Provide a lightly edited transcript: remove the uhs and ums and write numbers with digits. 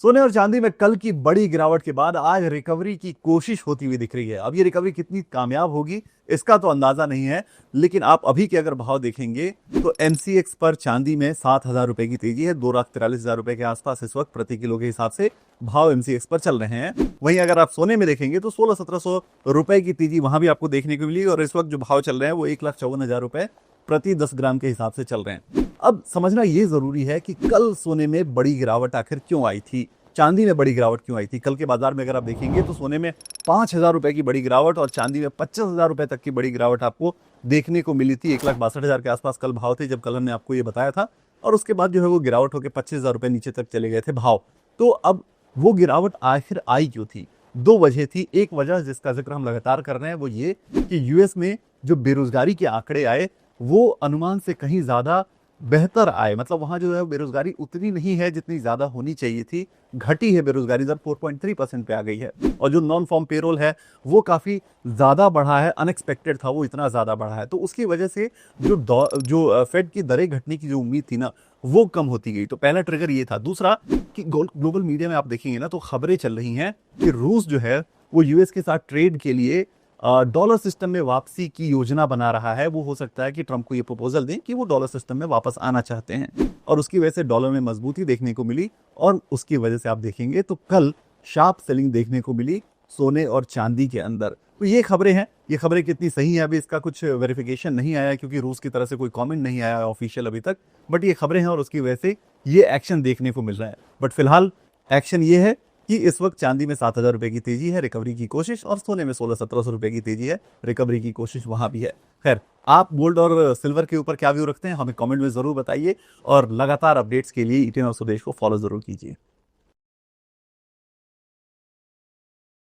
सोने और चांदी में कल की बड़ी गिरावट के बाद आज रिकवरी की कोशिश होती हुई दिख रही है। अब ये रिकवरी कितनी कामयाब होगी इसका तो अंदाजा नहीं है, लेकिन आप अभी के अगर भाव देखेंगे तो एमसीएक्स पर चांदी में 7,000 रुपए की तेजी है। 2,43,000 रुपए के आसपास इस वक्त प्रति किलो के हिसाब से भाव एमसीएक्स पर चल रहे हैं। वहीं अगर आप सोने में देखेंगे तो 16-1700 रुपए की तेजी वहां भी आपको देखने को मिली और इस वक्त जो भाव चल रहे हैं वो 1,54,000 रुपए प्रति 10 ग्राम के हिसाब से चल रहे हैं। अब समझना ये जरूरी है कि कल सोने में बड़ी गिरावट आखिर क्यों आई थी, चांदी में बड़ी गिरावट क्यों आई थी। कल के बाजार में अगर आप देखेंगे तो सोने में 5,000 रुपए की बड़ी गिरावट और चांदी में 25,000 रुपए तक की बड़ी गिरावट आपको देखने को मिली थी। 1,62,000 के आसपास कल भाव थे जब कल हमने आपको ये बताया था, और उसके बाद जो है वो गिरावट होकर 25,000 रुपए नीचे तक चले गए थे भाव। तो अब वो गिरावट आखिर आई क्यों थी? दो वजह थी। एक वजह जिसका जिक्र हम लगातार कर रहे हैं वो ये कि यूएस में जो बेरोजगारी के आंकड़े आए वो अनुमान से कहीं ज्यादा बेहतर आए। मतलब वहां जो है बेरोजगारी उतनी नहीं है जितनी ज्यादा होनी चाहिए थी, घटी है। बेरोजगारी दर 4.3% पे आ गई है और जो नॉन फॉर्म पेरोल है वो काफी ज्यादा बढ़ा है। अनएक्सपेक्टेड था वो इतना ज्यादा बढ़ा है, तो उसकी वजह से जो फेड की दरें घटने की जो उम्मीद थी ना वो कम होती गई। तो पहला ट्रिगर ये था। दूसरा कि ग्लोबल मीडिया में आप देखेंगे ना तो खबरें चल रही हैं कि रूस जो है वो यूएस के साथ ट्रेड के लिए डॉलर सिस्टम में वापसी की योजना बना रहा है। वो हो सकता है कि ट्रंप को ये प्रपोजल दें कि वो डॉलर सिस्टम में वापस आना चाहते हैं, और उसकी वजह से डॉलर में मजबूती देखने को मिली और उसकी वजह से आप देखेंगे तो कल शार्प सेलिंग देखने को मिली सोने और चांदी के अंदर। तो ये खबरें हैं। ये खबरें कितनी सही है अभी इसका कुछ वेरिफिकेशन नहीं आया क्योंकि रूस की तरफ से कोई कमेंट नहीं आया ऑफिशियल अभी तक, बट ये खबरें हैं और उसकी वजह से ये एक्शन देखने को मिल रहा है। बट फिलहाल एक्शन ये है कि इस वक्त चांदी में 7,000 रुपए की तेजी है, रिकवरी की कोशिश, और सोने में 16-1700 रुपए की तेजी है, रिकवरी की कोशिश वहां भी है। खैर, आप गोल्ड और सिल्वर के ऊपर क्या व्यू रखते हैं हमें कमेंट में जरूर बताइए, और लगातार अपडेट्स के लिए ईटेन और स्वदेश को फॉलो जरूर कीजिए।